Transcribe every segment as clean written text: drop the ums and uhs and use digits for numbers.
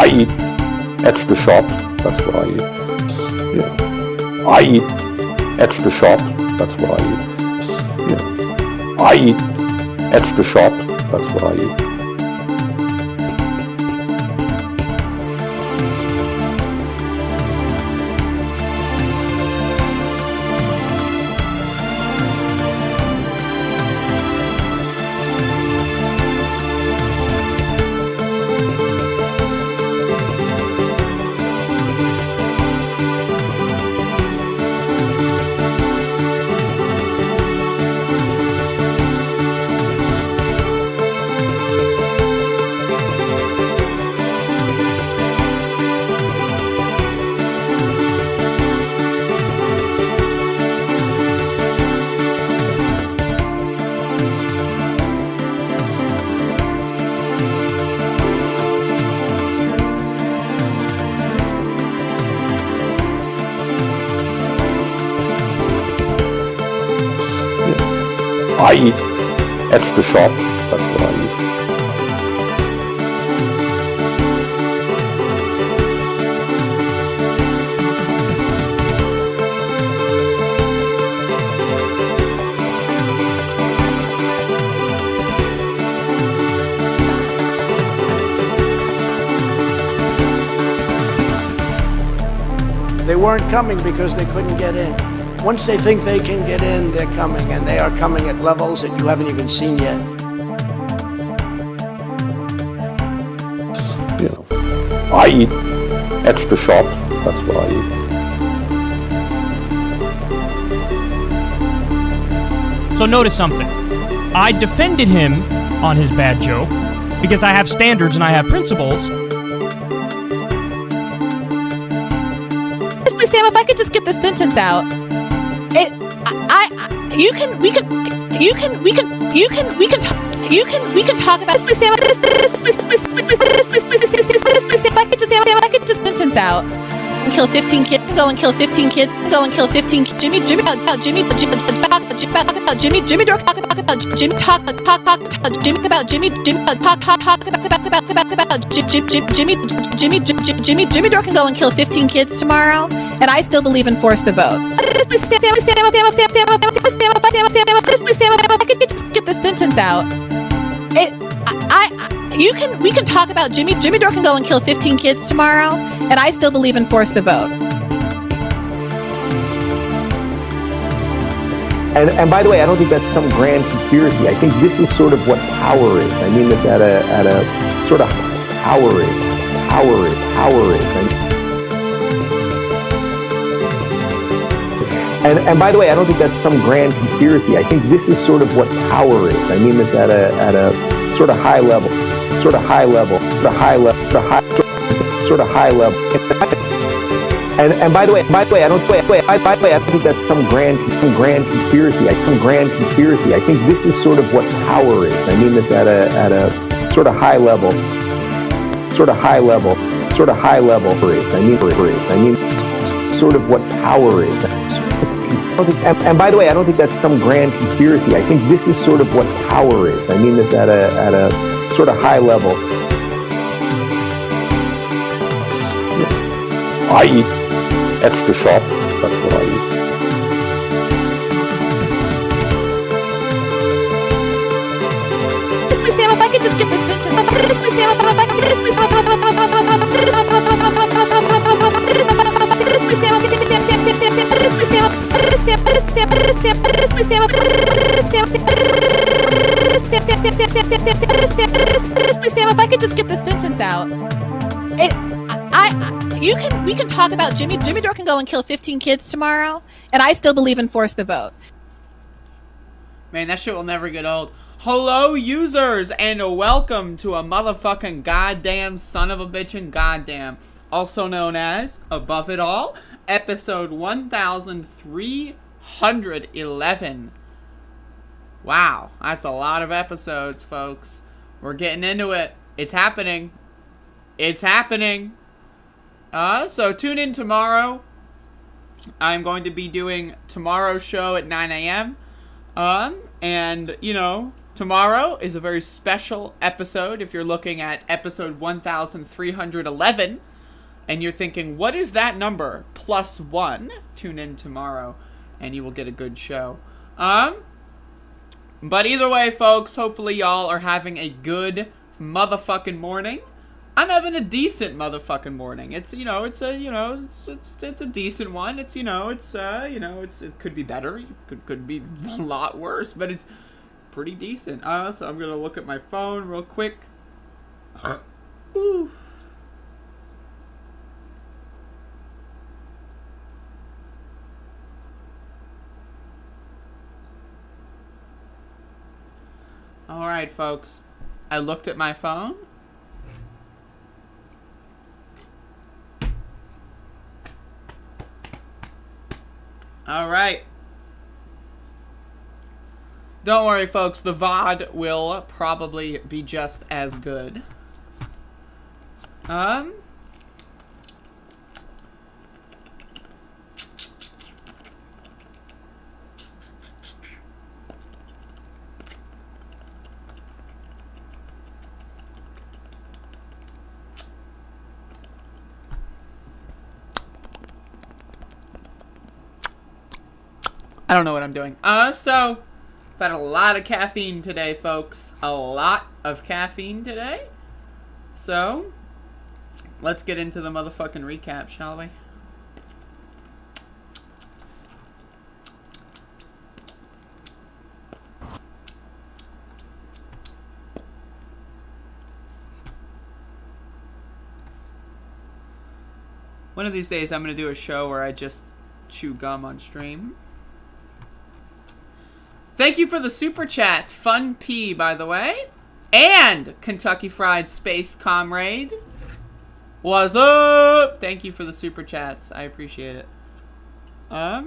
I eat extra sharp. That's what I eat. Yeah. I eat extra sharp. That's what I eat. Yeah. I eat extra sharp. That's what I eat. I eat extra sharp. That's what I eat. They weren't coming because they couldn't get in. Once they think they can get in, they're coming, and they are coming at levels that you haven't even seen yet. You know, I eat extra sharp. That's what I eat. So notice something. I defended him on his bad joke because I have standards and I have principles. Sam, if I could just get this sentence out. We can talk about this. Sam, if I could just sentence out. Kill 15 kids. Go and kill 15 kids. Go and kill 15 kids. Jimmy Dork talk about Jimmy Jimmy Dork can go and kill 15 kids tomorrow, and I still believe in force the vote. If I could just get the sentence out. We can talk about Jimmy Dork can go and kill 15 kids tomorrow, and I still believe in force the vote. And by the way, I don't think that's some grand conspiracy. I think this is sort of what power is. I mean this at a sort of power is. And by the way, I don't think that's some grand conspiracy. I think this is sort of what power is. I mean this at a sort of high level. And by the way, I don't think that's some grand conspiracy. I think this is sort of what power is. I mean this at a sort of high level. I mean sort of what power is. And by the way, I don't think that's some grand conspiracy. I think this is sort of what power is. I mean this at a sort of high level. I eat extra sharp. That's what I eat. Sam, if I could just get this sentence. Sam, if I could just get the sentence out. We can talk about Jimmy Dork can go and kill 15 kids tomorrow, and I still believe in force the vote. Man, that shit will never get old. Hello, users, and welcome to a motherfucking goddamn son of a bitchin' goddamn, also known as Above It All, episode 1311. Wow, that's a lot of episodes, folks. We're getting into it. It's happening. So tune in tomorrow. I'm going to be doing tomorrow's show at 9 a.m. And, you know, Tomorrow is a very special episode. If you're looking at episode 1311 and you're thinking, what is that number? +1. Tune in tomorrow and you will get a good show. But either way, folks, hopefully y'all are having a good motherfucking morning. I'm having a decent motherfucking morning. It's a decent one. It could be better. It could be a lot worse, but it's pretty decent. So I'm gonna look at my phone real quick. Ooh. All right, folks. I looked at my phone. All right. Don't worry, folks. The VOD will probably be just as good. I don't know what I'm doing. So, I've had a lot of caffeine today, folks. A lot of caffeine today. So, let's get into the motherfucking recap, shall we? One of these days, I'm going to do a show where I just chew gum on stream. Thank you for the super chat, Fun P, by the way, and Kentucky Fried Space Comrade. What's up? Thank you for the super chats. I appreciate it. Yeah.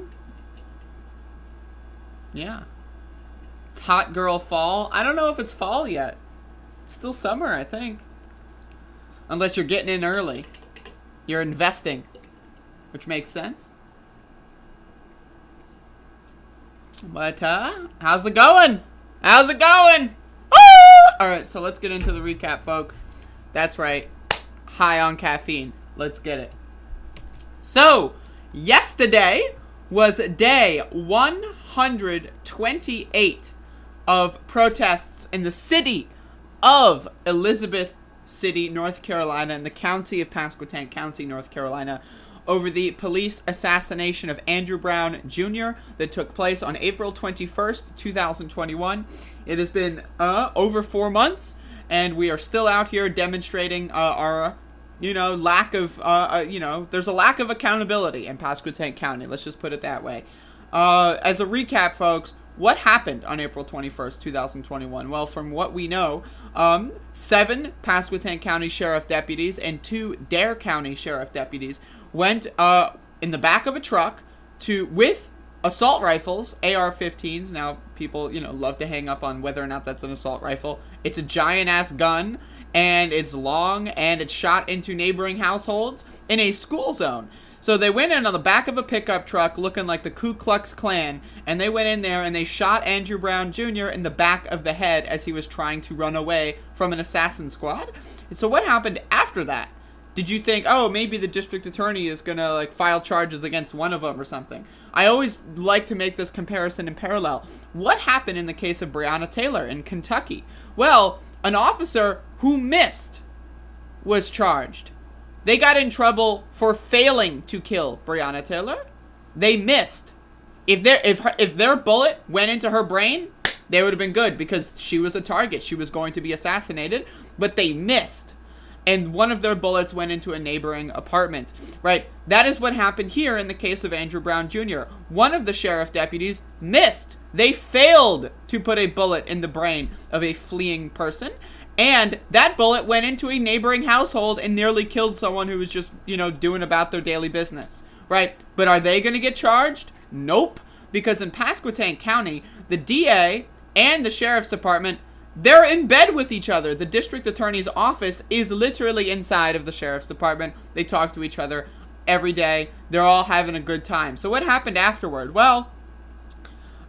It's hot girl fall. I don't know if it's fall yet. It's still summer, I think. Unless you're getting in early. You're investing, which makes sense. But, how's it going? How's it going? Woo! Alright, so let's get into the recap, folks. That's right. High on caffeine. Let's get it. So, yesterday was day 128 of protests in the city of Elizabeth City, North Carolina, in the county of Pasquotank County, North Carolina, over the police assassination of Andrew Brown Jr. that took place on April 21st, 2021. It has been over 4 months, and we are still out here demonstrating our, lack of, there's a lack of accountability in Pasquotank County. Let's just put it that way. As a recap, folks, what happened on April 21st, 2021? Well, from what we know, 7 Pasquotank County Sheriff deputies and 2 Dare County Sheriff deputies went in the back of a truck with assault rifles, AR-15s. Now, people, love to hang up on whether or not that's an assault rifle. It's a giant-ass gun, and it's long, and it's shot into neighboring households in a school zone. So they went in on the back of a pickup truck looking like the Ku Klux Klan, and they went in there and they shot Andrew Brown Jr. in the back of the head as he was trying to run away from an assassin squad. So what happened after that? Did you think, oh, maybe the district attorney is going to, file charges against one of them or something? I always like to make this comparison in parallel. What happened in the case of Breonna Taylor in Kentucky? Well, an officer who missed was charged. They got in trouble for failing to kill Breonna Taylor. They missed. If their bullet went into her brain, they would have been good because she was a target. She was going to be assassinated, but they missed. And one of their bullets went into a neighboring apartment, right? That is what happened here in the case of Andrew Brown Jr. One of the sheriff deputies missed. They failed to put a bullet in the brain of a fleeing person. And that bullet went into a neighboring household and nearly killed someone who was just, doing about their daily business, right? But are they going to get charged? Nope. Because in Pasquotank County, the DA and the sheriff's department, they're in bed with each other. The district attorney's office is literally inside of the sheriff's department. They talk to each other every day. They're all having a good time. So what happened afterward? Well,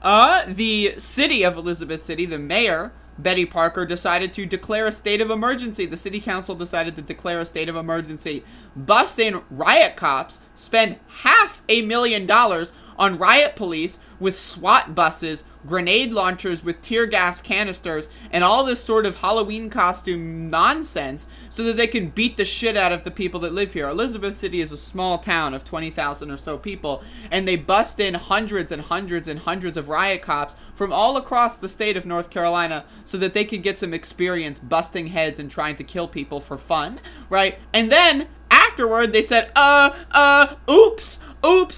the city of Elizabeth City, the mayor, Betty Parker decided to declare a state of emergency. The city council decided to declare a state of emergency. Bus in riot cops, spend $500,000 on riot police with SWAT buses, grenade launchers with tear gas canisters, and all this sort of Halloween costume nonsense so that they can beat the shit out of the people that live here. Elizabeth City is a small town of 20,000 or so people, and they bust in hundreds and hundreds and hundreds of riot cops from all across the state of North Carolina so that they could get some experience busting heads and trying to kill people for fun, right? And then afterward they said, oops,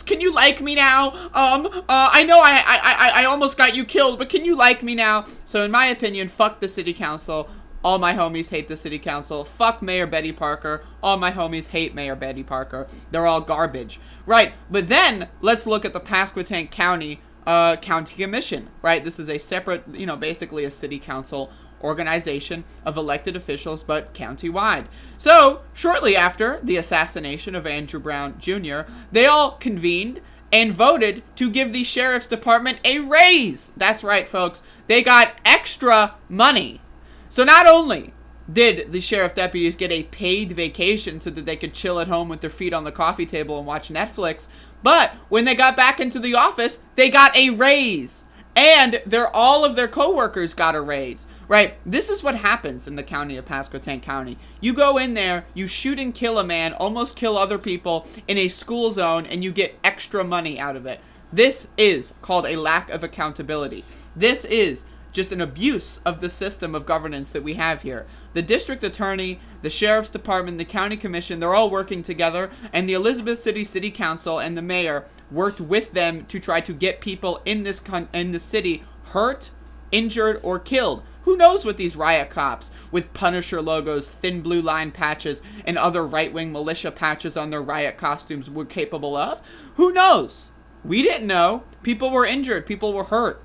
can you like me now? I know I almost got you killed, but can you like me now? So in my opinion, fuck the city council. All my homies hate the city council. Fuck Mayor Betty Parker. All my homies hate Mayor Betty Parker. They're all garbage. Right, but then let's look at the Pasquotank County County Commission, right? This is a separate, basically a city council organization of elected officials, but county-wide. So, shortly after the assassination of Andrew Brown Jr., they all convened and voted to give the sheriff's department a raise. That's right, folks. They got extra money. So not only did the sheriff deputies get a paid vacation so that they could chill at home with their feet on the coffee table and watch Netflix, but when they got back into the office, they got a raise. And all of their co-workers got a raise, right? This is what happens in the county of Pasquotank County. You go in there, you shoot and kill a man, almost kill other people in a school zone, and you get extra money out of it. This is called a lack of accountability. This is just an abuse of the system of governance that we have here. The district attorney, the sheriff's department, the county commission, they're all working together, and the Elizabeth City City Council and the mayor worked with them to try to get people in the city hurt, injured, or killed. Who knows what these riot cops with Punisher logos, thin blue line patches, and other right-wing militia patches on their riot costumes were capable of? Who knows? We didn't know. People were injured. People were hurt.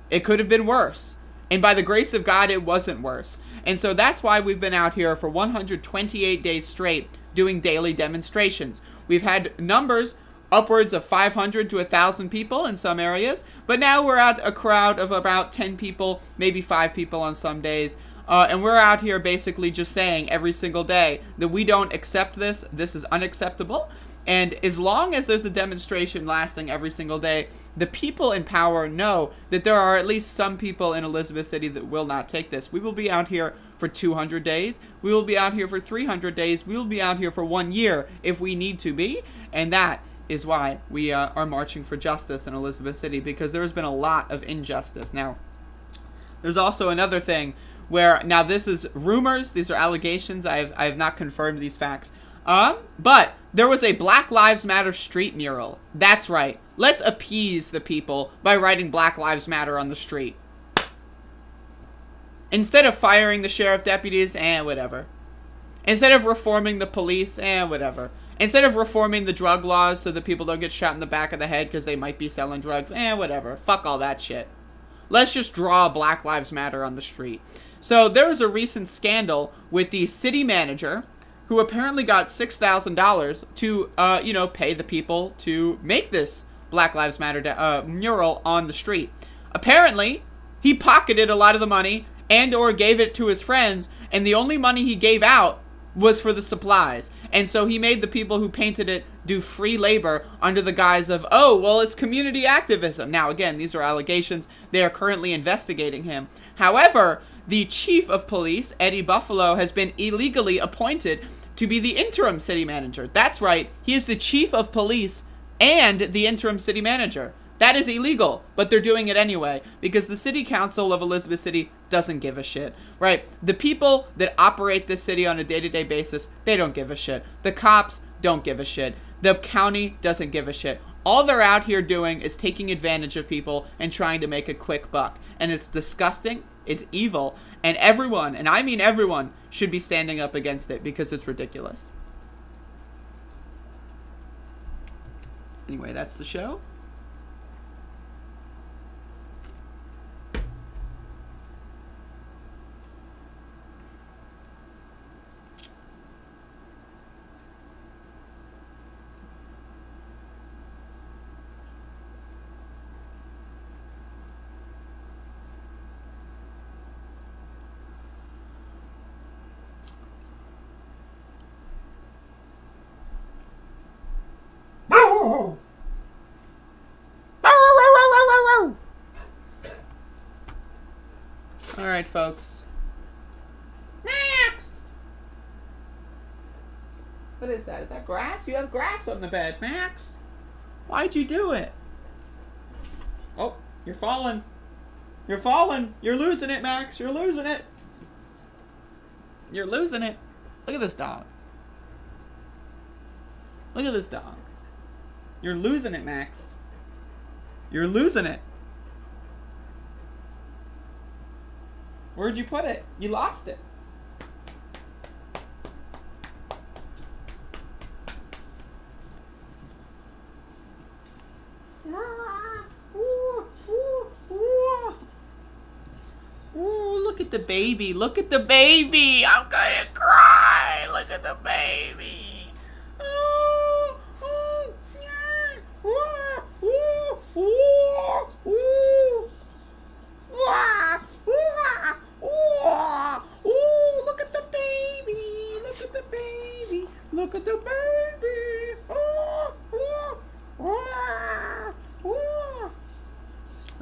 It could have been worse. And by the grace of God, it wasn't worse. And so that's why we've been out here for 128 days straight doing daily demonstrations. We've had numbers upwards of 500 to 1,000 people in some areas, but now we're at a crowd of about 10 people, maybe 5 people on some days. And we're out here basically just saying every single day that we don't accept this. This is unacceptable. And as long as there's a demonstration lasting every single day, the people in power know that there are at least some people in Elizabeth City that will not take this. We will be out here for 200 days. We will be out here for 300 days. We will be out here for 1 year if we need to be. And that is why we are marching for justice in Elizabeth City, because there has been a lot of injustice. Now, there's also another thing where, now this is rumors. These are allegations. I have not confirmed these facts. But there was a Black Lives Matter street mural. That's right. Let's appease the people by writing Black Lives Matter on the street. Instead of firing the sheriff deputies, whatever. Instead of reforming the police, whatever. Instead of reforming the drug laws so that people don't get shot in the back of the head because they might be selling drugs, whatever. Fuck all that shit. Let's just draw Black Lives Matter on the street. So there was a recent scandal with the city manager who apparently got $6,000 to, pay the people to make this Black Lives Matter mural on the street. Apparently, he pocketed a lot of the money and or gave it to his friends, and the only money he gave out was for the supplies. And so he made the people who painted it do free labor under the guise of, oh, well, it's community activism. Now, again, these are allegations. They are currently investigating him. However, the chief of police, Eddie Buffalo, has been illegally appointed to be the interim city manager. That's right. He is the chief of police and the interim city manager. That is illegal, but they're doing it anyway because the city council of Elizabeth City doesn't give a shit, right? The people that operate this city on a day-to-day basis, they don't give a shit. The cops don't give a shit. The county doesn't give a shit. All they're out here doing is taking advantage of people and trying to make a quick buck. And it's disgusting, it's evil, and everyone, and I mean everyone, should be standing up against it because it's ridiculous. Anyway, that's the show. Alright, folks. Max! What is that? Is that grass? You have grass on the bed, Max. Why'd you do it? Oh, you're falling. You're falling. You're losing it, Max. You're losing it. You're losing it. Look at this dog. Look at this dog. You're losing it, Max. You're losing it. Where'd you put it? You lost it. Ooh, look at the baby. Look at the baby. I'm gonna cry. Look at the baby. Ooh, ooh, yeah. Ooh, ooh, ooh, ooh. Wah, wah, wah. Ooh, look at the baby. Look at the baby. Look at the baby. Ooh, ooh, wah, wah.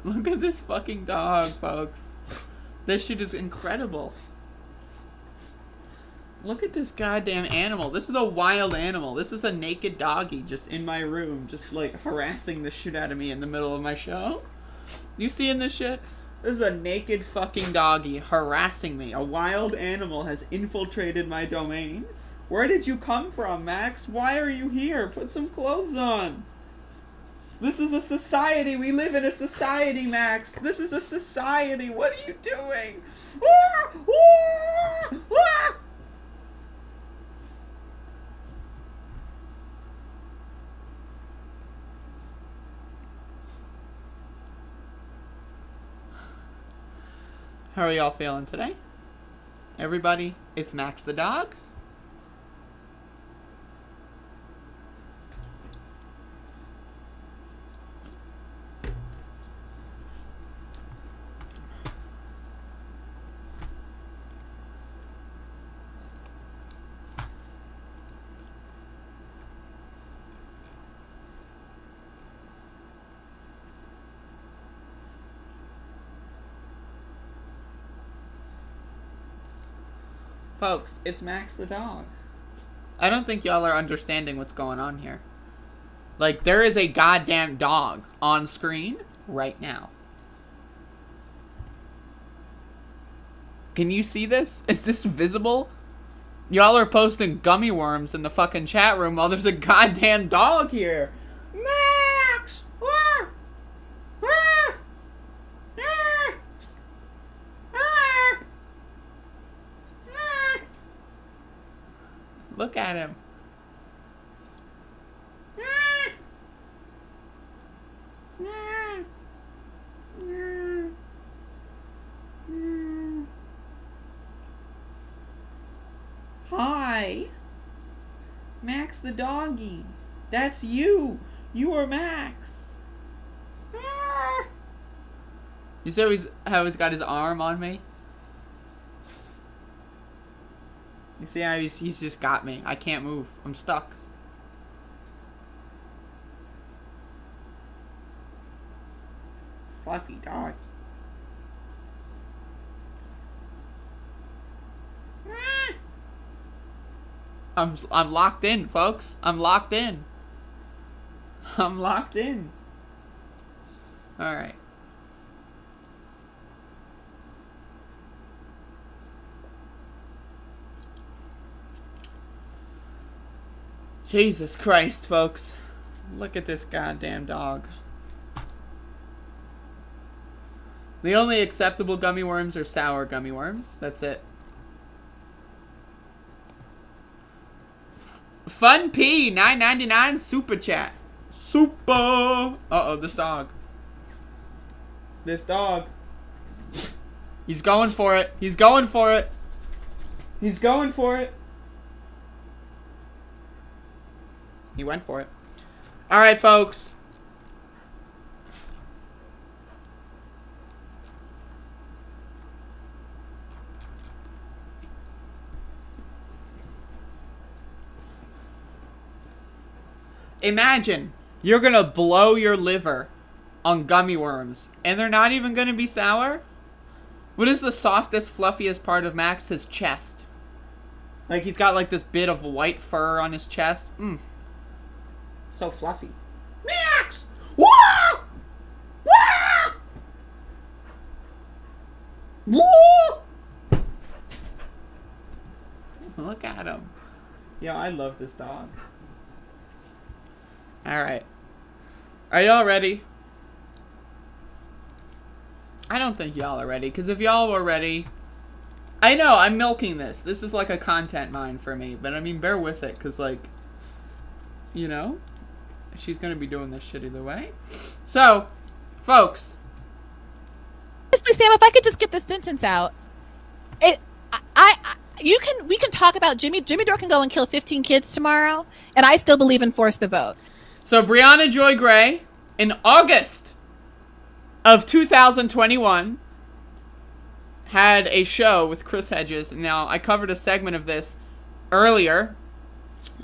Look at this fucking dog, folks. This shit is incredible. Look at this goddamn animal. This is a wild animal. This is a naked doggy just in my room, just like harassing the shit out of me in the middle of my show. You seeing this shit? This is a naked fucking doggy harassing me. A wild animal has infiltrated my domain. Where did you come from, Max? Why are you here? Put some clothes on. This is a society. We live in a society, Max. This is a society. What are you doing? Ah! Ah! Ah! How are y'all feeling today? Everybody, it's Max the dog. Folks, it's Max the dog. I don't think y'all are understanding what's going on here. Like, there is a goddamn dog on screen right now. Can you see this? Is this visible? Y'all are posting gummy worms in the fucking chat room while there's a goddamn dog here. Max! Ah! Ah! Ah! Ah! Look at him. Hi. Max the doggy. That's you. You are Max. You see how he's got his arm on me? You see how he's just got me. I can't move. I'm stuck. Fluffy dog. I'm locked in, folks. I'm locked in. I'm locked in. All right. Jesus Christ, folks. Look at this goddamn dog. The only acceptable gummy worms are sour gummy worms. That's it. Fun P, $9.99 super chat. Super. Uh-oh, this dog. This dog. He's going for it. He's going for it. He's going for it. He went for it. All right, folks. Imagine You're gonna blow your liver on gummy worms, and they're not even gonna be sour? What is the softest, fluffiest part of Max? His chest. Like, he's got, like, this bit of white fur on his chest. So fluffy. Max! Wah! Wah! Wah! Look at him. Yo, I love this dog. Alright. Are y'all ready? I don't think y'all are ready, because if y'all were ready... I know, I'm milking this. This is like a content mine for me, but I mean, bear with it, because, like, you know, she's going to be doing this shit either way. So, folks. Honestly, Sam, if I could just get this sentence out. We can talk about Jimmy Dore can go and kill 15 kids tomorrow, and I still believe in force the vote. So, Brianna Joy Gray, in August of 2021, had a show with Chris Hedges. Now, I covered a segment of this earlier,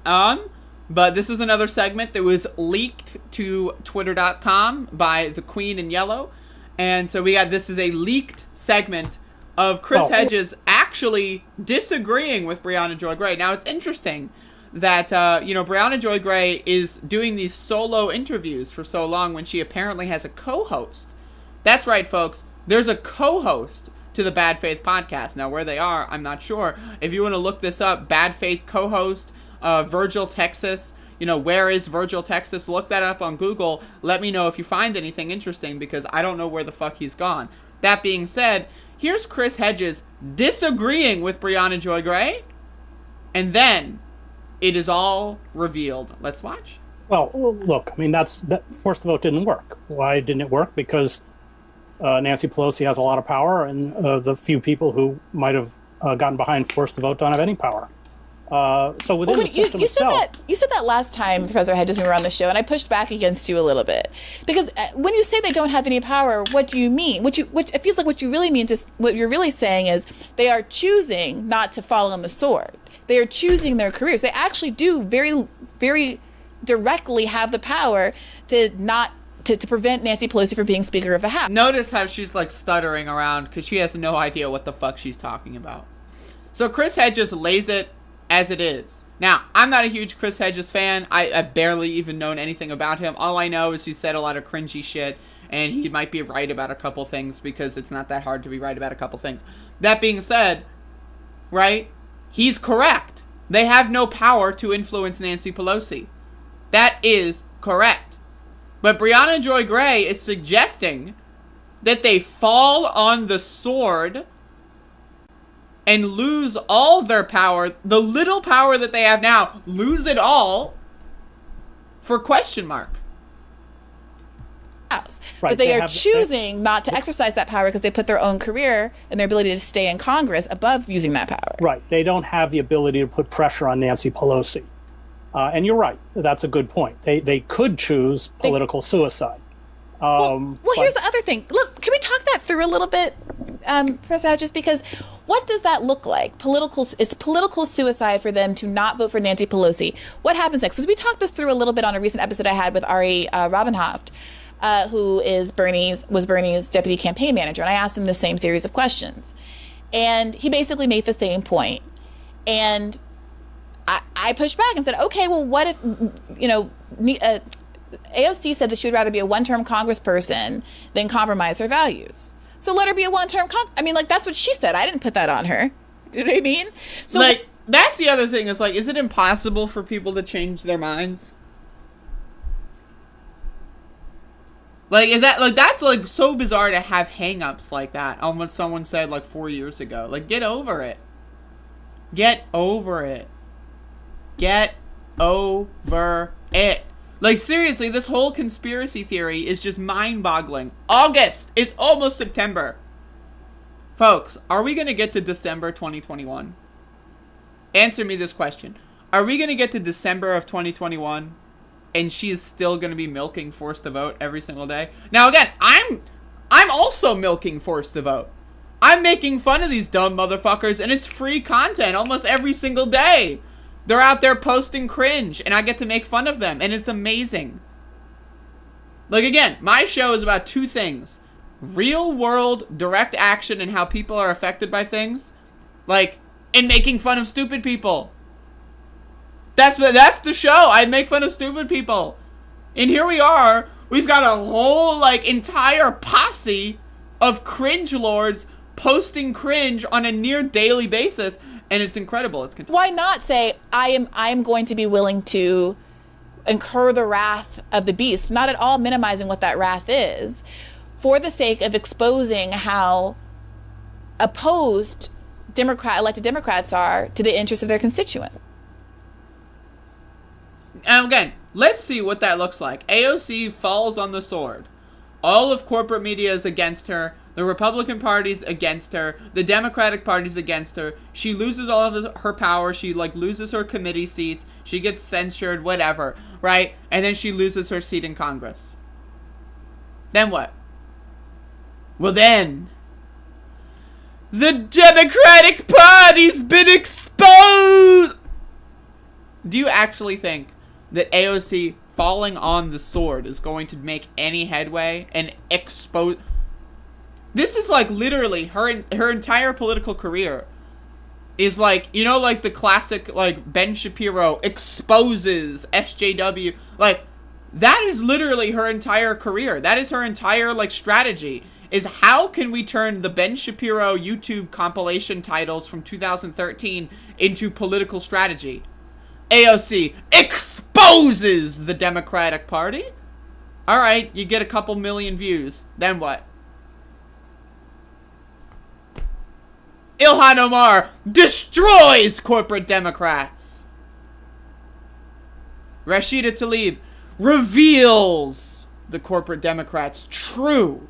but this is another segment that was leaked to Twitter.com by the Queen in Yellow. And so this is a leaked segment of Chris Hedges actually disagreeing with Brianna Joy Gray. Now, it's interesting that, Brianna Joy Gray is doing these solo interviews for so long when she apparently has a co-host. That's right, folks. There's a co-host to the Bad Faith podcast. Now, where they are, I'm not sure. If you want to look this up, Bad Faith co-host, Virgil, Texas. Where is Virgil, Texas? Look that up on Google. Let me know if you find anything interesting, because I don't know where the fuck he's gone. That being said, here's Chris Hedges disagreeing with Brianna Joy Gray, and then it is all revealed. Let's watch. Well, look, I mean, that force the vote didn't work. Why didn't it work? Because Nancy Pelosi has a lot of power, and the few people who might have gotten behind force the vote don't have any power. So within the system itself... You said that last time, Professor Hedges, when we were on the show, and I pushed back against you a little bit. Because when you say they don't have any power, what do you mean? It feels like what you really mean what you're really saying is they are choosing not to fall on the sword. They are choosing their careers. They actually do very, very directly have the power to not... To prevent Nancy Pelosi from being Speaker of the House. Notice how she's like stuttering around because she has no idea what the fuck she's talking about. So Chris Hedges lays it as it is. Now, I'm not a huge Chris Hedges fan. I barely even known anything about him. All I know is he said a lot of cringy shit, and he might be right about a couple things because it's not that hard to be right about a couple things. That being said, right, he's correct. They have no power to influence Nancy Pelosi. That is correct. But Brianna Joy Gray is suggesting that they fall on the sword and lose all their power, the little power that they have now, lose it all for question mark. Right, but they are choosing not to exercise that power because they put their own career and their ability to stay in Congress above using that power. Right. They don't have the ability to put pressure on Nancy Pelosi. And you're right. That's a good point. They could choose political suicide. Well, here's the other thing. Look, can we talk that through a little bit, Professor Hedges? Because what does that look like? It's political suicide for them to not vote for Nancy Pelosi. What happens next? Because we talked this through a little bit on a recent episode I had with Ari Robinhoft, who was Bernie's deputy campaign manager, and I asked him the same series of questions, and he basically made the same point. And I pushed back and said, okay, well, what if, AOC said that she would rather be a one-term congressperson than compromise her values. So let her be a one-term that's what she said. I didn't put that on her. Do you know what I mean? So that's the other thing. Is is it impossible for people to change their minds? Is that, that's, so bizarre to have hang-ups like that on what someone said, 4 years ago. Get over it. Get over it. Get over it. Seriously, this whole conspiracy theory is just mind-boggling. August! It's almost September. Folks, are we going to get to December 2021? Answer me this question. Are we going to get to December of 2021 and she is still going to be milking force to vote every single day? Now, again, I'm also milking force to vote. I'm making fun of these dumb motherfuckers, and it's free content almost every single day. They're out there posting cringe, and I get to make fun of them, and it's amazing. Like, again, my show is about two things. Real world direct action and how people are affected by things. Like, and making fun of stupid people. That's the show. I make fun of stupid people. And here we are. We've got a whole, like, entire posse of cringe lords posting cringe on a near daily basis. And it's incredible. It's Why not say, I am going to be willing to incur the wrath of the beast, not at all minimizing what that wrath is, for the sake of exposing how opposed elected Democrats are to the interests of their constituents. And again, let's see what that looks like. AOC falls on the sword. All of corporate media is against her. The Republican Party's against her. The Democratic Party's against her. She loses all of her power. She, like, loses her committee seats. She gets censured, whatever, right? And then she loses her seat in Congress. Then what? Well, then, the Democratic Party's been exposed! Do you actually think that AOC falling on the sword is going to make any headway and expose? This is like literally her entire political career is like, you know, like the classic, like, Ben Shapiro exposes SJW. Like, that is literally her entire career. That is her entire, like, strategy, is how can we turn the Ben Shapiro YouTube compilation titles from 2013 into political strategy. AOC exposes the Democratic Party. All right, you get a couple million views. Then what? Ilhan Omar destroys corporate Democrats. Rashida Tlaib reveals the corporate Democrats' true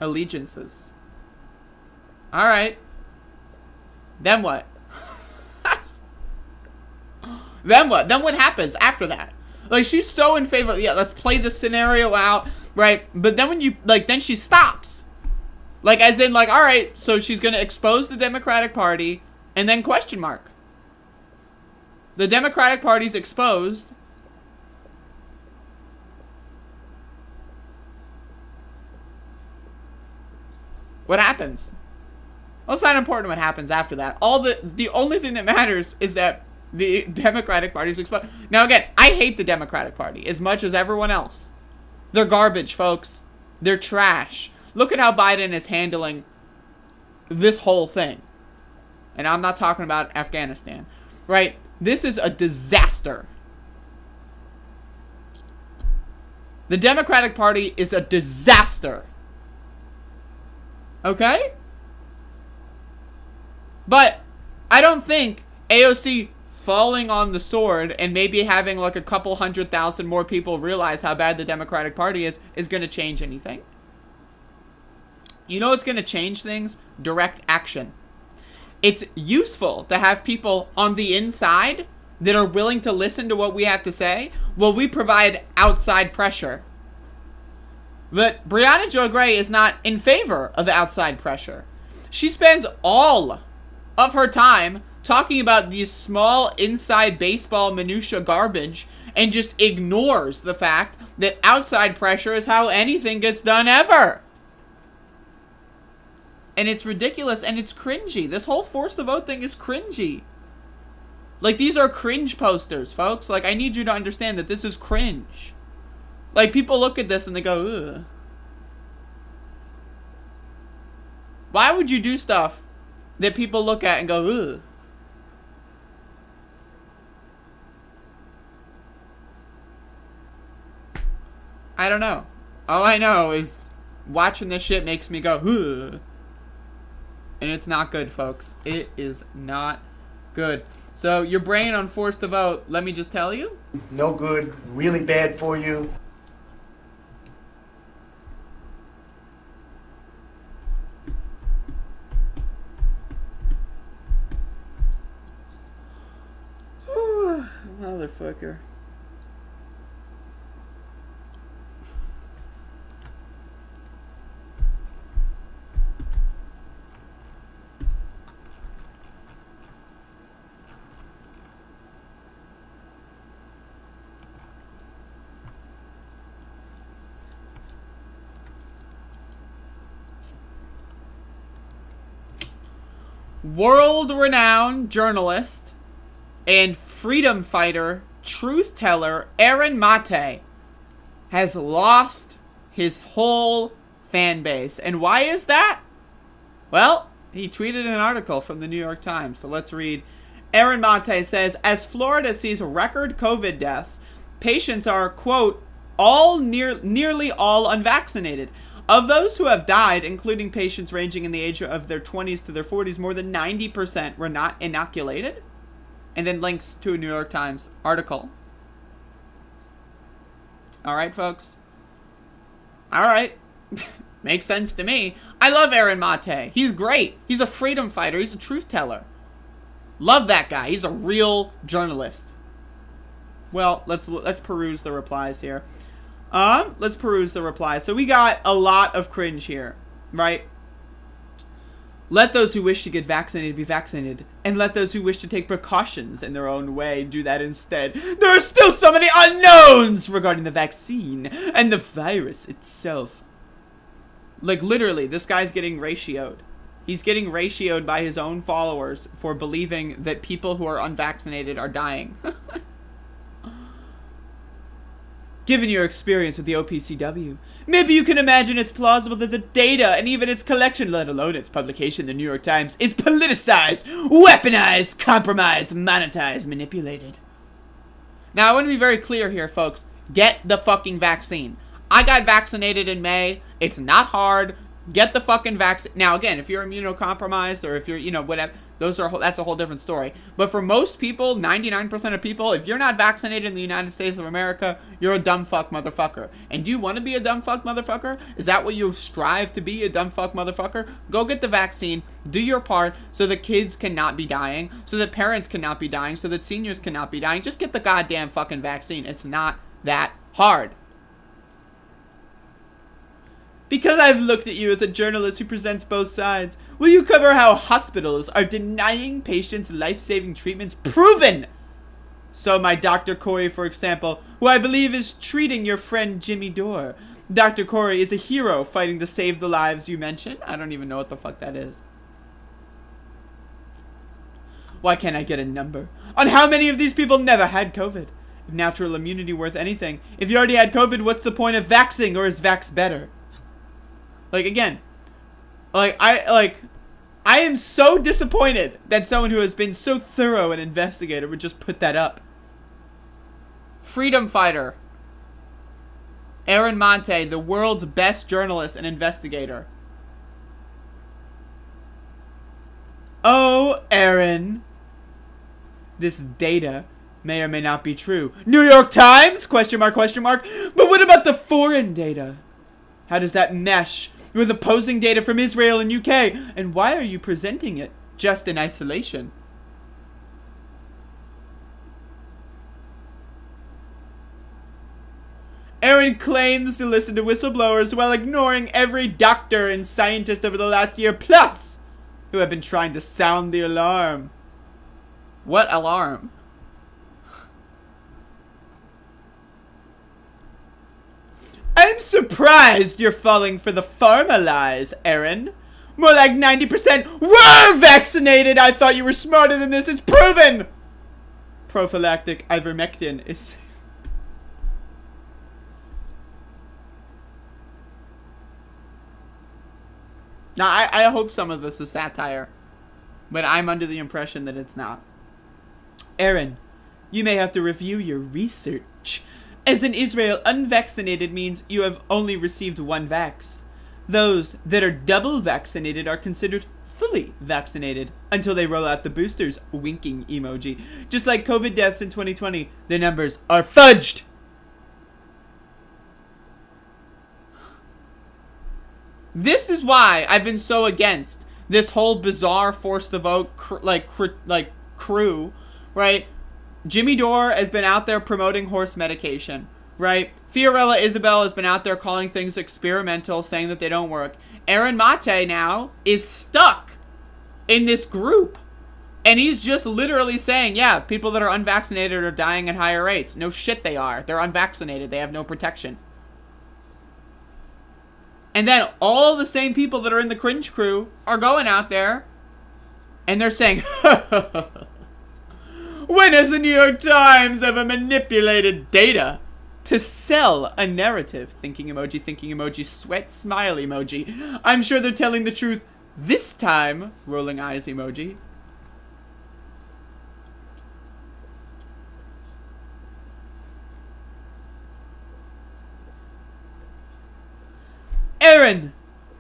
allegiances. Alright. Then what? Then what? Then what happens after that? Like, she's so in favor. Yeah, let's play this scenario out, right? But then when you, like, then she stops. Like, as in, like, alright, so she's gonna expose the Democratic Party, and then question mark. The Democratic Party's exposed. What happens? Well, it's not important what happens after that. The only thing that matters is that the Democratic Party's exposed. Now, again, I hate the Democratic Party as much as everyone else. They're garbage, folks. They're trash. Look at how Biden is handling this whole thing. And I'm not talking about Afghanistan, right? This is a disaster. The Democratic Party is a disaster. Okay? But I don't think AOC falling on the sword and maybe having like a couple 100,000 more people realize how bad the Democratic Party is going to change anything. You know what's going to change things? Direct action. It's useful to have people on the inside that are willing to listen to what we have to say while we provide outside pressure. But Breonna Joy Gray is not in favor of outside pressure. She spends all of her time talking about these small inside baseball minutia garbage and just ignores the fact that outside pressure is how anything gets done ever. And it's ridiculous and it's cringy. This whole force the vote thing is cringy. Like, these are cringe posters, folks. Like, I need you to understand that this is cringe. Like, people look at this and they go, ugh. Why would you do stuff that people look at and go, ugh? I don't know. All I know is watching this shit makes me go, ugh. And it's not good, folks. It is not good. So, your brain on force to vote, let me just tell you. No good, really bad for you. Motherfucker. world-renowned journalist and freedom fighter, truth teller, Aaron Mate has lost his whole fan base. And why is that? Well, he tweeted an article from the New York Times, so let's read. Aaron Mate says, as Florida sees record COVID deaths, patients are, quote, nearly all unvaccinated. Of those who have died, including patients ranging in the age of their 20s to their 40s, more than 90% were not inoculated. And then links to a New York Times article. All right, folks. All right. Makes sense to me. I love Aaron Mate. He's great. He's a freedom fighter. He's a truth teller. Love that guy. He's a real journalist. Well, let's peruse the replies here. Let's peruse the replies. So we got a lot of cringe here, right? Let those who wish to get vaccinated be vaccinated, and let those who wish to take precautions in their own way do that instead. There are still so many unknowns regarding the vaccine and the virus itself. Like, literally, this guy's getting ratioed. He's getting ratioed by his own followers for believing that people who are unvaccinated are dying. Given your experience with the OPCW, maybe you can imagine it's plausible that the data and even its collection, let alone its publication in the New York Times, is politicized, weaponized, compromised, monetized, manipulated. Now, I want to be very clear here, folks. Get the fucking vaccine. I got vaccinated in May. It's not hard. Get the fucking vaccine. Now, again, if you're immunocompromised or if you're, you know, whatever, that's a whole different story. But for most people, 99% of people, if you're not vaccinated in the United States of America, you're a dumb fuck motherfucker. And do you want to be a dumb fuck motherfucker? Is that what you strive to be, a dumb fuck motherfucker? Go get the vaccine, do your part so that kids cannot be dying, so that parents cannot be dying, so that seniors cannot be dying. Just get the goddamn fucking vaccine. It's not that hard. Because I've looked at you as a journalist who presents both sides, will you cover how hospitals are denying patients life-saving treatments proven? So my Dr. Corey, for example, who I believe is treating your friend Jimmy Dore. Dr. Corey is a hero fighting to save the lives you mentioned. I don't even know what the fuck that is. Why can't I get a number on how many of these people never had COVID? If natural immunity worth anything, if you already had COVID, what's the point of vaxing, or is vax better? Like, again, I am so disappointed that someone who has been so thorough an investigator would just put that up. Freedom fighter. Aaron Mate, the world's best journalist and investigator. Oh, Aaron. This data may or may not be true. New York Times? Question mark, question mark. But what about the foreign data? How does that mesh with opposing data from Israel and UK? And why are you presenting it just in isolation? Aaron claims to listen to whistleblowers while ignoring every doctor and scientist over the last year plus who have been trying to sound the alarm. What alarm? I'm surprised you're falling for the pharma lies, Aaron. More like 90% were vaccinated. I thought you were smarter than this. It's proven. Prophylactic ivermectin is... Now, I hope some of this is satire, but I'm under the impression that it's not. Aaron, you may have to review your research. As in Israel, unvaccinated means you have only received one vax. Those that are double vaccinated are considered fully vaccinated until they roll out the boosters, winking emoji. Just like COVID deaths in 2020, the numbers are fudged. This is why I've been so against this whole bizarre force the vote crew, right? Jimmy Dore has been out there promoting horse medication, right? Fiorella Isabel has been out there calling things experimental, saying that they don't work. Aaron Mate now is stuck in this group. And he's just literally saying, yeah, people that are unvaccinated are dying at higher rates. No shit they are. They're unvaccinated. They have no protection. And then all the same people that are in the cringe crew are going out there And they're saying, when has the New York Times ever manipulated data to sell a narrative? Thinking emoji, sweat smile emoji. I'm sure they're telling the truth this time. Rolling eyes emoji. Aaron,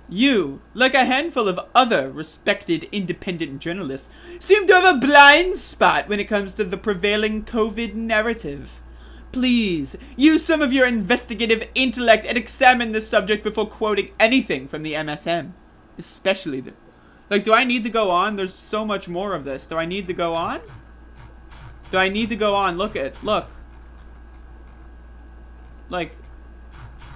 you, like a handful of other respected independent journalists, seem to have a blind spot when it comes to the prevailing COVID narrative. Please, use some of your investigative intellect and examine this subject before quoting anything from the MSM. Especially the... Like, do I need to go on? There's so much more of this. Do I need to go on? Do I need to go on? Look. Like,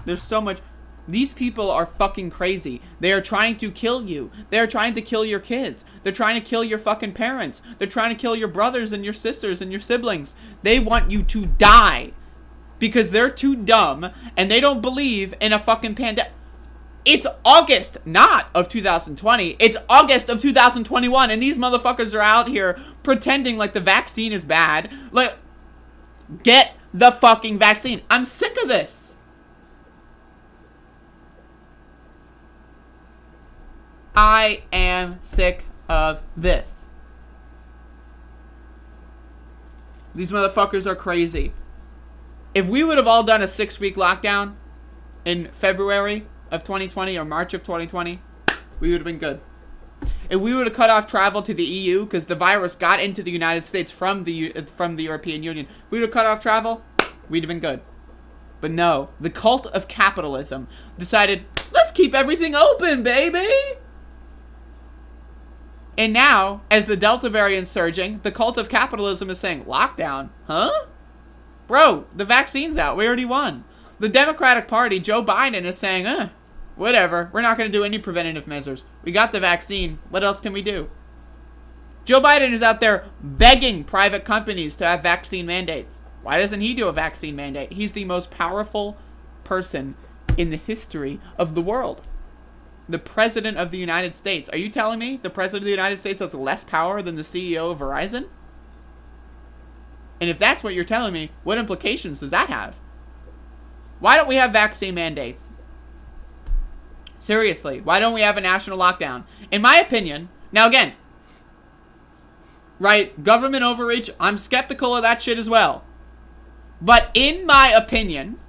there's so much... These people are fucking crazy. They are trying to kill you. They are trying to kill your kids. They're trying to kill your fucking parents. They're trying to kill your brothers and your sisters and your siblings. They want you to die because they're too dumb and they don't believe in a fucking pandemic. It's August, not of 2020. It's August of 2021 and these motherfuckers are out here pretending like the vaccine is bad. Like, get the fucking vaccine. I'm sick of this. I am sick of this. These motherfuckers are crazy. If we would have all done a 6-week lockdown in February of 2020 or March of 2020, we would have been good. If we would have cut off travel to the EU because the virus got into the United States from the European Union, if we would have cut off travel, we'd have been good. But no, the cult of capitalism decided, let's keep everything open, baby. And now, as the Delta variant's surging, the cult of capitalism is saying, lockdown? Huh? Bro, the vaccine's out. We already won. The Democratic Party, Joe Biden, is saying, whatever. We're not going to do any preventative measures. We got the vaccine. What else can we do? Joe Biden is out there begging private companies to have vaccine mandates. Why doesn't he do a vaccine mandate? He's the most powerful person in the history of the world. The President of the United States. Are you telling me the President of the United States has less power than the CEO of Verizon? And if that's what you're telling me, what implications does that have? Why don't we have vaccine mandates? Seriously, why don't we have a national lockdown? In my opinion, now again, right, government overreach, I'm skeptical of that shit as well. But in my opinion,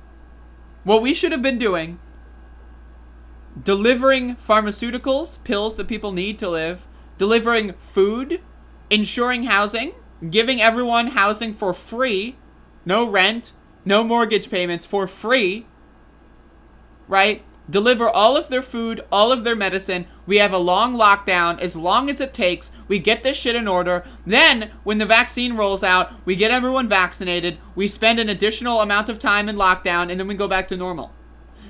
what we should have been doing, delivering pharmaceuticals, pills that people need to live, delivering food, ensuring housing, giving everyone housing for free, no rent, no mortgage payments, for free, right? Deliver all of their food, all of their medicine. We have a long lockdown, as long as it takes. We get this shit in order. Then, when the vaccine rolls out, we get everyone vaccinated. We spend an additional amount of time in lockdown, and then we go back to normal.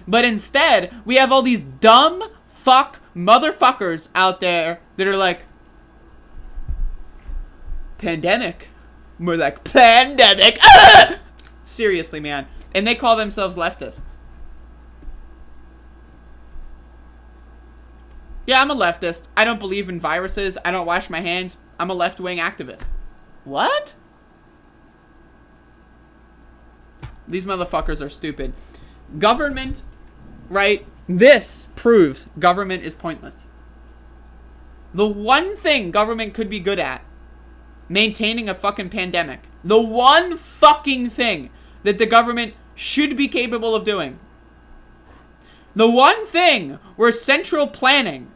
But instead, we have all these dumb fuck motherfuckers out there that are like, pandemic. More like, pandemic. Ah! Seriously, man. And they call themselves leftists. Yeah, I'm a leftist. I don't believe in viruses. I don't wash my hands. I'm a left-wing activist. What? These motherfuckers are stupid. Government, right? This proves government is pointless. The one thing government could be good at, maintaining a fucking pandemic. The one fucking thing that the government should be capable of doing. The one thing where central planning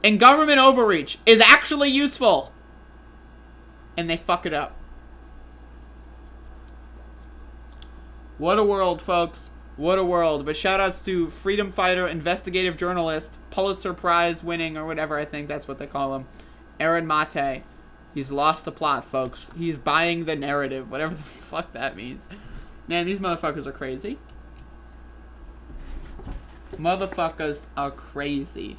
and government overreach is actually useful. And they fuck it up. What a world, folks. What a world. But shoutouts to freedom fighter, investigative journalist, Pulitzer Prize winning, or whatever I think that's what they call him, Aaron Mate. He's lost the plot, folks. He's buying the narrative, whatever the fuck that means. Man, these motherfuckers are crazy. Motherfuckers are crazy.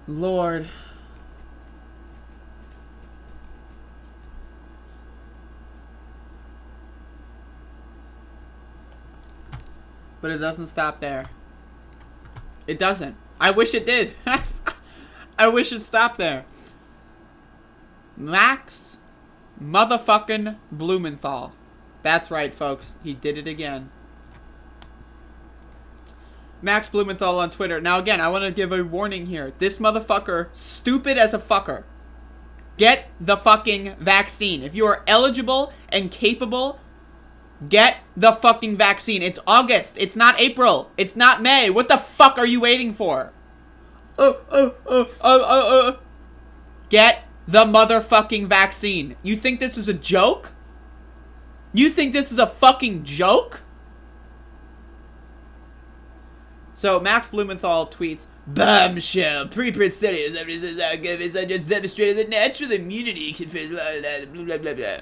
Lord. But it doesn't stop there. It doesn't. I wish it did. I wish it stopped there. Max motherfucking Blumenthal. That's right, folks. He did it again. Max Blumenthal on Twitter. Now, again, I want to give a warning here. This motherfucker, stupid as a fucker. Get the fucking vaccine. If you are eligible and capable, get the fucking vaccine. It's August. It's not April. It's not May. What the fuck are you waiting for? Get the motherfucking vaccine. You think this is a joke? You think this is a fucking joke? So, Max Blumenthal tweets, bombshell, preprint studies just demonstrated that natural immunity can fit blah, blah, blah, blah.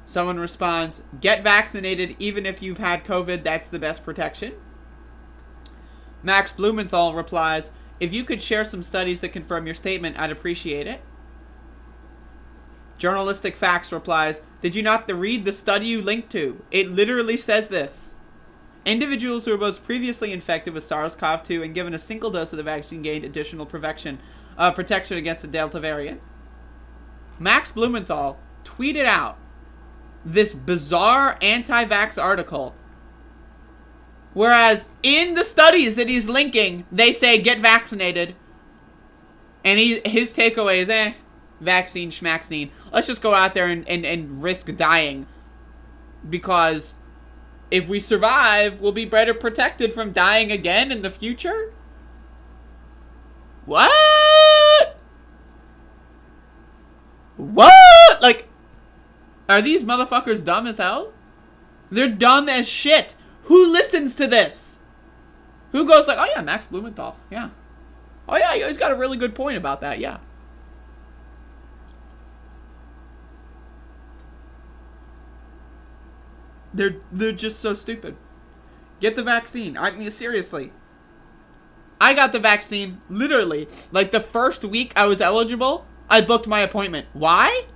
Someone responds, get vaccinated even if you've had COVID, that's the best protection. Max Blumenthal replies, if you could share some studies that confirm your statement, I'd appreciate it. Journalistic Facts replies, did you not read the study you linked to? It literally says this. Individuals who were both previously infected with SARS-CoV-2 and given a single dose of the vaccine gained additional protection against the Delta variant. Max Blumenthal tweeted out this bizarre anti-vax article, whereas in the studies that he's linking, they say get vaccinated, and his takeaway is, vaccine schmaxine. Let's just go out there and risk dying, because if we survive, we'll be better protected from dying again in the future? What? What? Like, are these motherfuckers dumb as hell? They're dumb as shit. Who listens to this? Who goes like, oh yeah, Max Blumenthal, yeah. Oh yeah, he's got a really good point about that, yeah. They're just so stupid. Get the vaccine. I mean, seriously. I got the vaccine, literally. Like, the first week I was eligible, I booked my appointment. Why?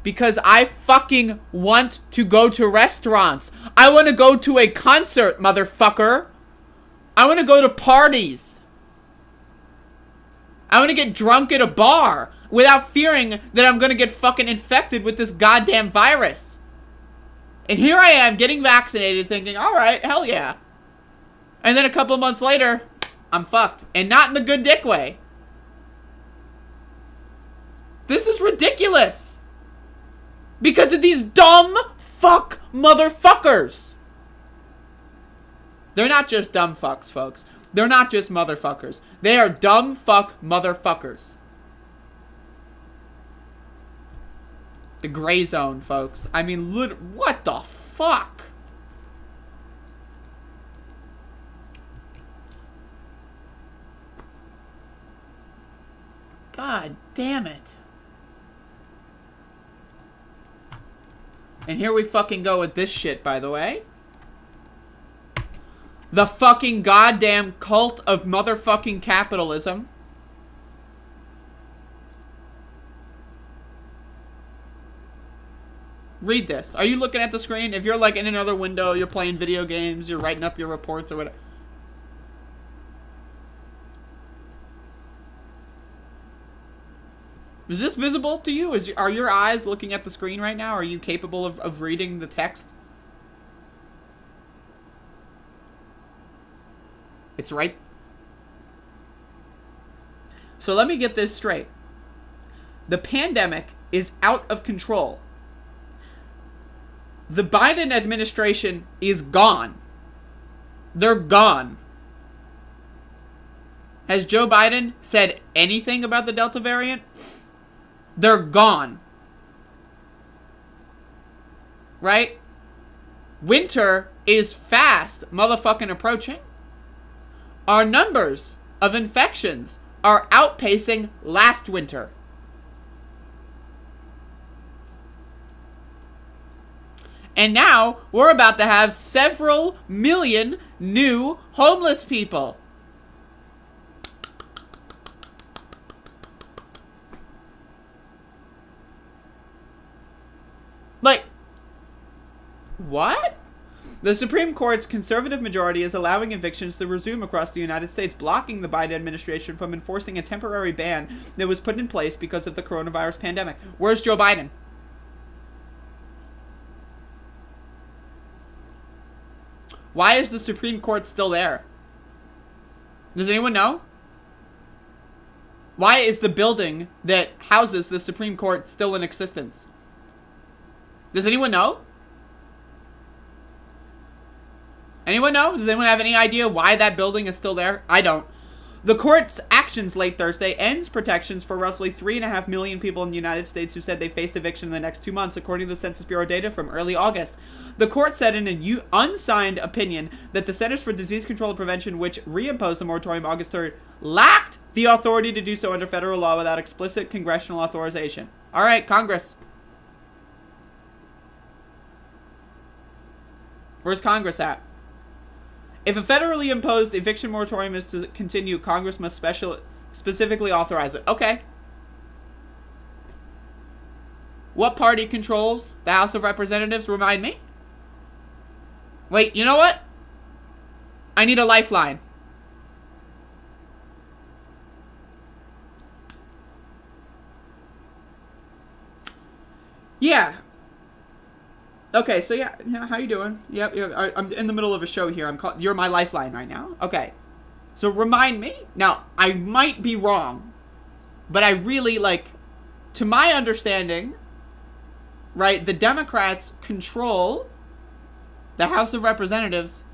Because I fucking want to go to restaurants. I want to go to a concert, motherfucker. I want to go to parties. I want to get drunk at a bar without fearing that I'm going to get fucking infected with this goddamn virus. And here I am getting vaccinated thinking, alright, hell yeah. And then a couple months later, I'm fucked. And not in the good dick way. This is ridiculous. Because of these dumb fuck motherfuckers. They're not just dumb fucks, folks. They're not just motherfuckers. They are dumb fuck motherfuckers. The gray zone, folks. I mean, what the fuck? God damn it. And here we fucking go with this shit, by the way. The fucking goddamn cult of motherfucking capitalism. Read this. Are you looking at the screen? If you're like in another window, you're playing video games, you're writing up your reports or whatever. Is this visible to you? Are your eyes looking at the screen right now? Are you capable of reading the text? It's right. So let me get this straight. The pandemic is out of control. The Biden administration is gone. They're gone. Has Joe Biden said anything about the Delta variant? They're gone. Right? Winter is fast motherfucking approaching. Our numbers of infections are outpacing last winter. And now, we're about to have several million new homeless people. What? The Supreme Court's conservative majority is allowing evictions to resume across the United States, blocking the Biden administration from enforcing a temporary ban that was put in place because of the coronavirus pandemic. Where's Joe Biden? Why is the Supreme Court still there? Does anyone know? Why is the building that houses the Supreme Court still in existence? Does anyone know? Anyone know? Does anyone have any idea why that building is still there? I don't. The court's actions late Thursday ends protections for roughly 3.5 million people in the United States who said they faced eviction in the next 2 months, according to the Census Bureau data from early August. The court said in an unsigned opinion that the Centers for Disease Control and Prevention, which reimposed the moratorium August 3rd, lacked the authority to do so under federal law without explicit congressional authorization. All right, Congress. Where's Congress at? If a federally imposed eviction moratorium is to continue, Congress must specifically authorize it. Okay. What party controls the House of Representatives? Remind me. Wait, you know what? I need a lifeline. Yeah. Okay, so yeah, how you doing? Yep, I'm in the middle of a show here. You're my lifeline right now. Okay, so remind me. Now, I might be wrong, but I really, to my understanding, right, the Democrats control the House of Representatives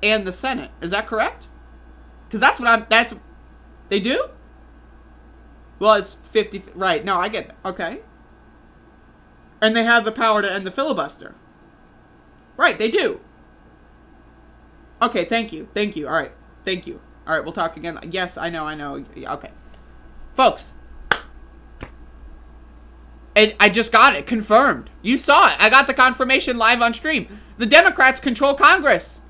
and the Senate. Is that correct? Because they do? Well, it's 50, right, no, I get that. Okay. And they have the power to end the filibuster. Right, they do. Okay, thank you. Thank you. All right. Thank you. All right, we'll talk again. Yes, I know. Okay. Folks. I just got it confirmed. You saw it. I got the confirmation live on stream. The Democrats control Congress.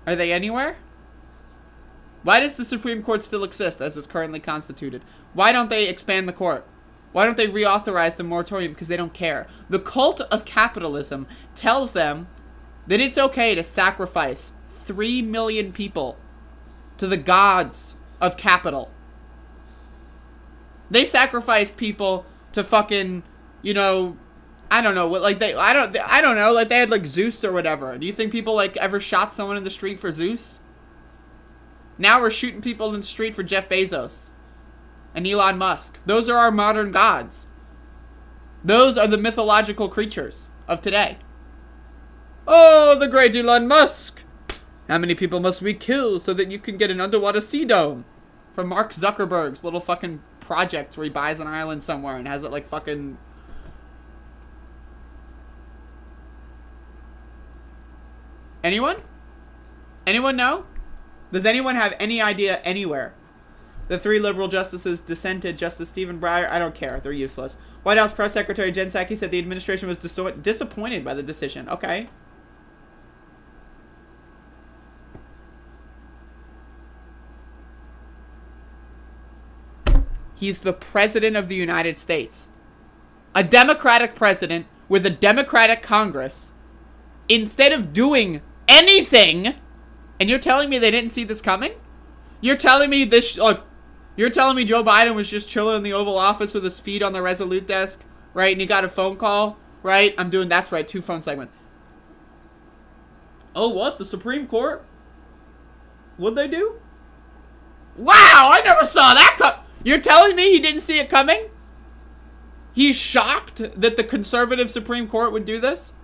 Are they anywhere? Why does the Supreme Court still exist as is currently constituted? Why don't they expand the court? Why don't they reauthorize the moratorium? Because they don't care. The cult of capitalism tells them that it's okay to sacrifice 3 million people to the gods of capital. They sacrificed people to fucking, I don't know, I don't know, like they had Zeus or whatever. Do you think people ever shot someone in the street for Zeus? Now we're shooting people in the street for Jeff Bezos and Elon Musk. Those are our modern gods. Those are the mythological creatures of today. Oh, the great Elon Musk. How many people must we kill so that you can get an underwater sea dome? From Mark Zuckerberg's little fucking projects where he buys an island somewhere and has it fucking... Anyone? Anyone know? Does anyone have any idea anywhere? The 3 liberal justices dissented. Justice Stephen Breyer, I don't care. They're useless. White House Press Secretary Jen Psaki said the administration was disappointed by the decision. Okay. He's the president of the United States. A Democratic president with a Democratic Congress. Instead of doing anything, and you're telling me they didn't see this coming? You're telling me you're telling me Joe Biden was just chilling in the Oval Office with his feet on the Resolute desk, right? And he got a phone call, right? That's right, 2 phone segments. Oh, what? The Supreme Court? What'd they do? Wow, I never saw that You're telling me he didn't see it coming? He's shocked that the conservative Supreme Court would do this?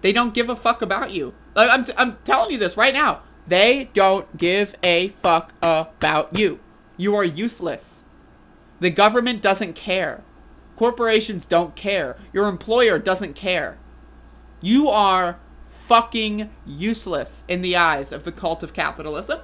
They don't give a fuck about you. I'm telling you this right now. They don't give a fuck about you. You are useless. The government doesn't care. Corporations don't care. Your employer doesn't care. You are fucking useless in the eyes of the cult of capitalism.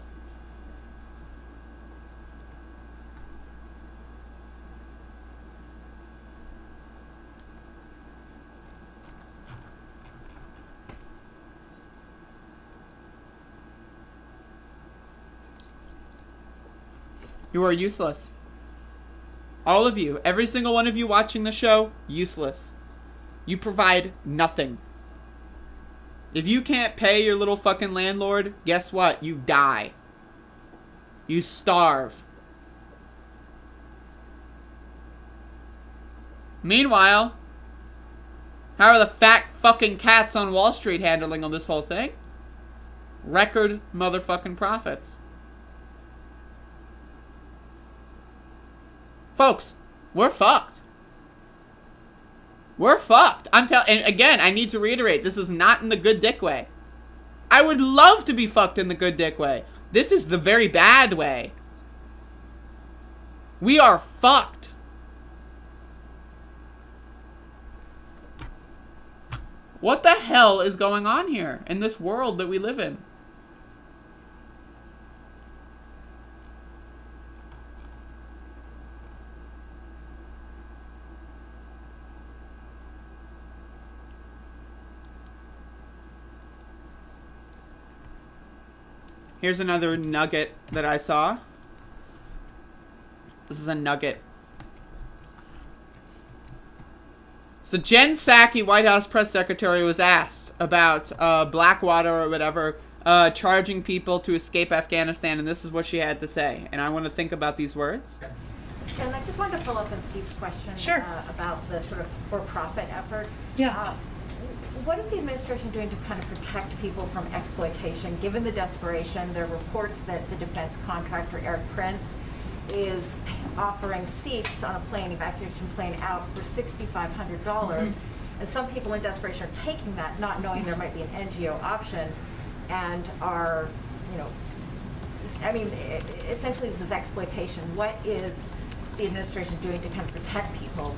You are useless. All of you, every single one of you watching the show, useless. You provide nothing. If you can't pay your little fucking landlord, guess what? You die. You starve. Meanwhile, how are the fat fucking cats on Wall Street handling on this whole thing? Record motherfucking profits. Folks, we're fucked. We're fucked. And again, I need to reiterate, this is not in the good dick way. I would love to be fucked in the good dick way. This is the very bad way. We are fucked. What the hell is going on here in this world that we live in? Here's another nugget that I saw. This is a nugget. So Jen Psaki, White House press secretary, was asked about Blackwater or whatever charging people to escape Afghanistan, and this is what she had to say. And I want to think about these words. Jen, I just wanted to follow up on Steve's question about the sort of for-profit effort. Yeah. What is the administration doing to kind of protect people from exploitation? Given the desperation, there are reports that the defense contractor Eric Prince is offering seats on a plane, evacuation plane, out for $6,500. And some people in desperation are taking that, not knowing there might be an NGO option, and are, you know, I mean, essentially this is exploitation. What is the administration doing to kind of protect people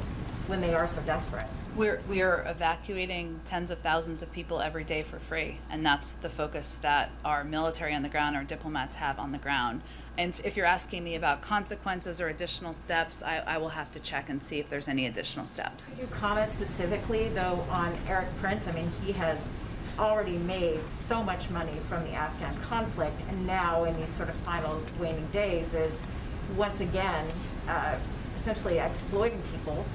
when they are so desperate? We are evacuating tens of thousands of people every day for free, and that's the focus that our military on the ground, our diplomats have on the ground. And if you're asking me about consequences or additional steps, I will have to check and see if there's any additional steps. Could you comment specifically, though, on Eric Prince? I mean, he has already made so much money from the Afghan conflict, and now in these sort of final waning days is once again essentially exploiting people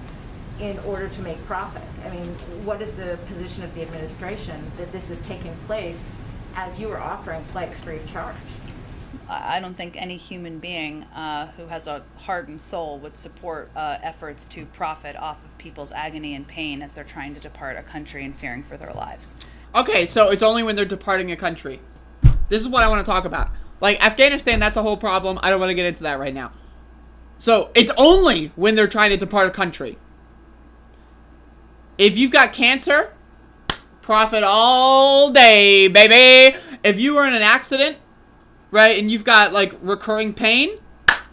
in order to make profit. I mean, what is the position of the administration that this is taking place as you are offering flights free of charge? I don't think any human being who has a heart and soul would support efforts to profit off of people's agony and pain as they're trying to depart a country and fearing for their lives. Okay, so it's only when they're departing a country. This is what I want to talk about. Like, Afghanistan, that's a whole problem. I don't want to get into that right now. So, it's only when they're trying to depart a country. If you've got cancer, profit all day, baby. If you were in an accident, right, and you've got, like, recurring pain,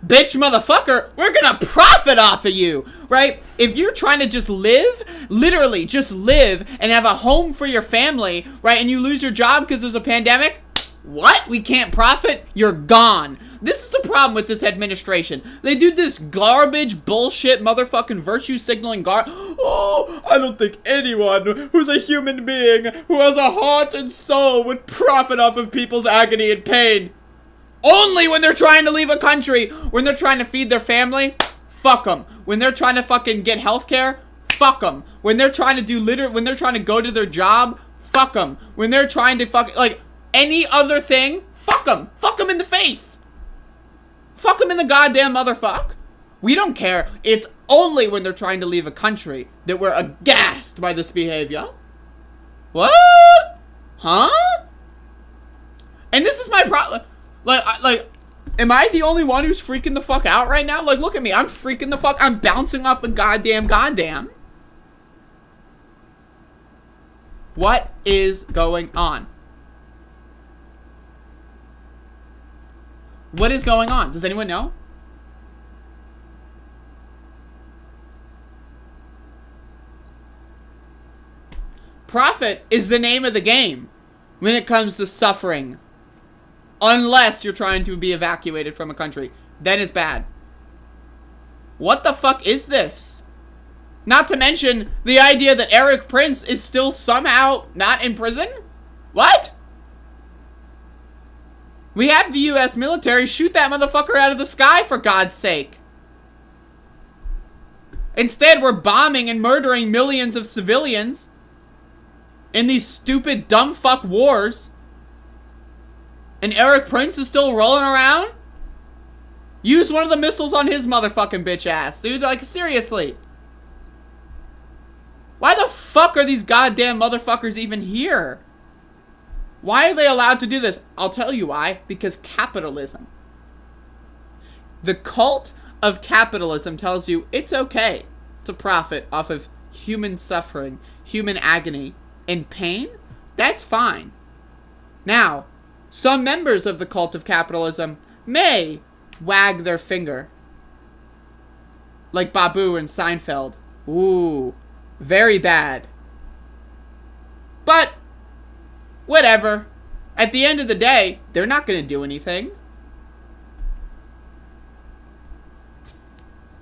bitch motherfucker, we're gonna profit off of you, right? If you're trying to just live, literally just live and have a home for your family, right, and you lose your job because there's a pandemic, what? We can't profit? You're gone. This is the problem with this administration. They do this garbage, bullshit, motherfucking virtue signaling Oh, I don't think anyone who's a human being, who has a heart and soul, would profit off of people's agony and pain. Only when they're trying to leave a country. When they're trying to feed their family, fuck them. When they're trying to fucking get healthcare, fuck them. When they're trying to when they're trying to go to their job, fuck them. When they're trying to like, any other thing, fuck them. Fuck them in the face. Fuck them in the goddamn motherfuck. We don't care. It's only when they're trying to leave a country that we're aghast by this behavior. What? Huh? And this is my problem. Like, am I the only one who's freaking the fuck out right now? Like, look at me. I'm freaking the fuck. I'm bouncing off the goddamn. What is going on? What is going on? Does anyone know? Profit is the name of the game when it comes to suffering. Unless you're trying to be evacuated from a country. Then it's bad. What the fuck is this? Not to mention the idea that Eric Prince is still somehow not in prison? What? We have the U.S. military shoot that motherfucker out of the sky, for God's sake. Instead, we're bombing and murdering millions of civilians in these stupid, dumb fuck wars. And Eric Prince is still rolling around? Use one of the missiles on his motherfucking bitch ass, dude. Like, seriously. Why the fuck are these goddamn motherfuckers even here? Why are they allowed to do this? I'll tell you why. Because capitalism. The cult of capitalism tells you it's okay to profit off of human suffering, human agony, and pain. That's fine. Now, some members of the cult of capitalism may wag their finger. Like Babu and Seinfeld. Ooh, very bad. But, whatever. At the end of the day, they're not going to do anything.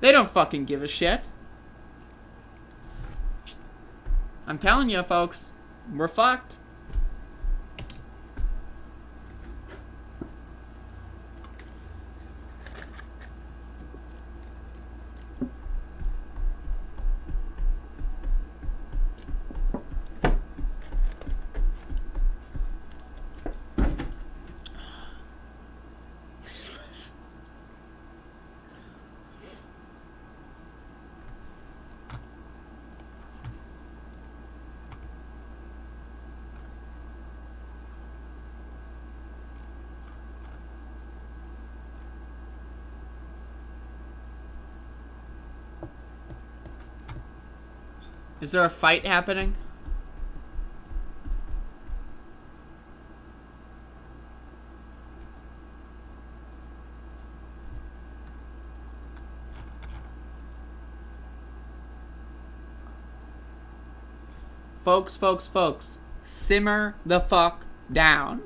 They don't fucking give a shit. I'm telling you, folks, we're fucked. Is there a fight happening? Folks, simmer the fuck down.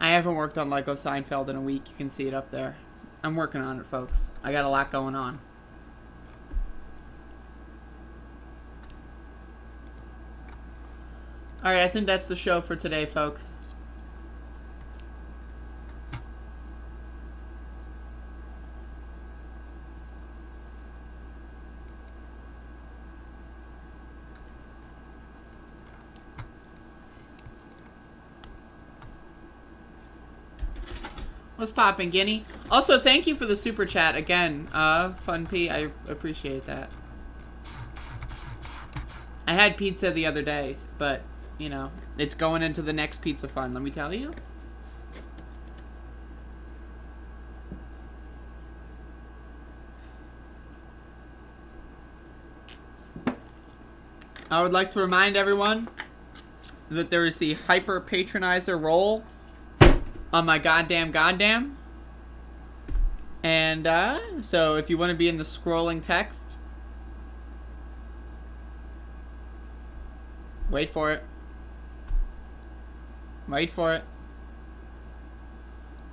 I haven't worked on Lego Seinfeld in a week. You can see it up there. I'm working on it, folks. I got a lot going on. Alright, I think that's the show for today, folks. What's poppin', Guinea? Also, thank you for the super chat again, Fun P. I appreciate that. I had pizza the other day, but, you know, it's going into the next pizza fun, let me tell you. I would like to remind everyone that there is the hyper patronizer role on my goddamn. And, so if you want to be in the scrolling text, wait for it. Wait for it.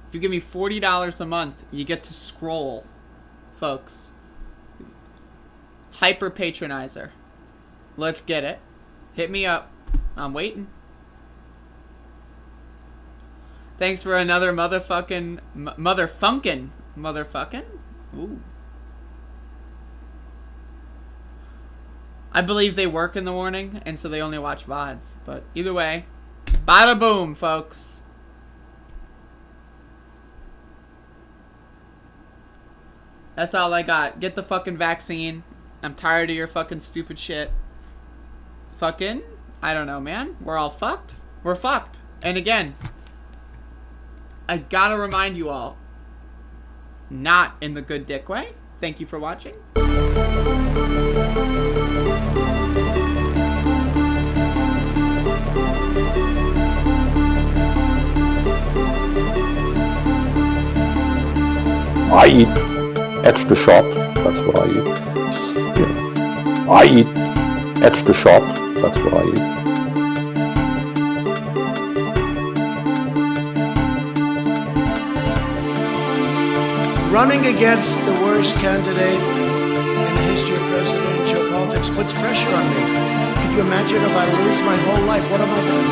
If you give me $40 a month, you get to scroll, folks. Hyper patronizer. Let's get it. Hit me up. I'm waiting. Thanks for another motherfucking... Motherfucking? Ooh. I believe they work in the morning, and so they only watch VODs. But either way, bada boom, folks. That's all I got. Get the fucking vaccine. I'm tired of your fucking stupid shit. Fucking... I don't know, man. We're all fucked. We're fucked. And again... I gotta remind you all, not in the good dick way. Thank you for watching. I eat extra sharp, that's what I eat. Yeah. I eat extra sharp, that's what I eat. Running against the worst candidate in the history of presidential politics puts pressure on me. Could you imagine if I lose my whole life? What am I going to do?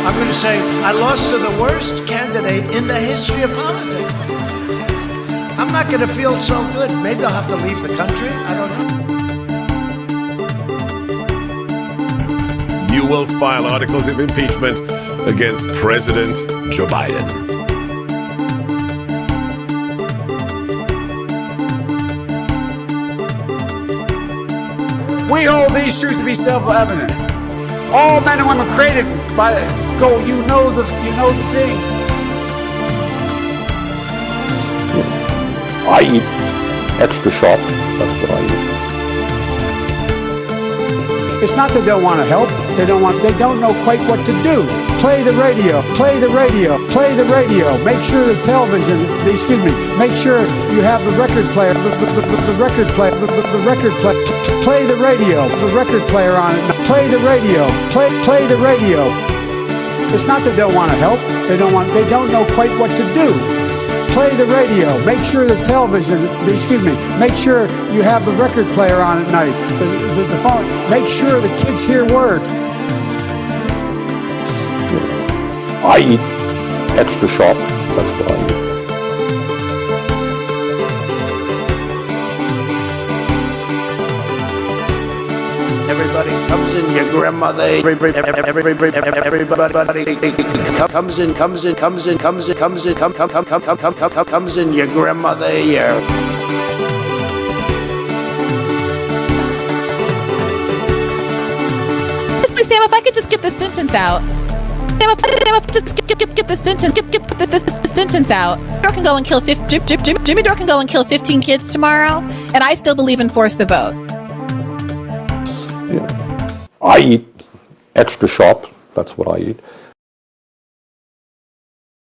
I'm going to say, I lost to the worst candidate in the history of politics. I'm not going to feel so good. Maybe I'll have to leave the country. I don't know. You will file articles of impeachment against President Joe Biden. We hold these truths to be self-evident. All men and women created by the go. You know the thing. I eat extra sharp, that's what I eat. It's not that they don't want to help. They don't know quite what to do. Play the radio. Play the radio. Play the radio. Make sure the television. Make sure you have the record player. The record player. The record player. Play the radio. The record player on it. Play the radio. Play the radio. It's not that they don't want to help. They don't know quite what to do. Play the radio. Make sure the television. Make sure you have the record player on at night. The phone. Make sure the kids hear word. I eat extra sharp, that's what I eat. Everybody comes in, your grandmother. Everybody comes in, your grandmother. Sam, if I could just get this sentence out. Sam, if just get this sentence. Get this sentence out. Dore can go and kill Jimmy Dore can go and kill 15 kids tomorrow, and I still believe in force the vote. Yeah. I eat extra sharp, that's what I eat.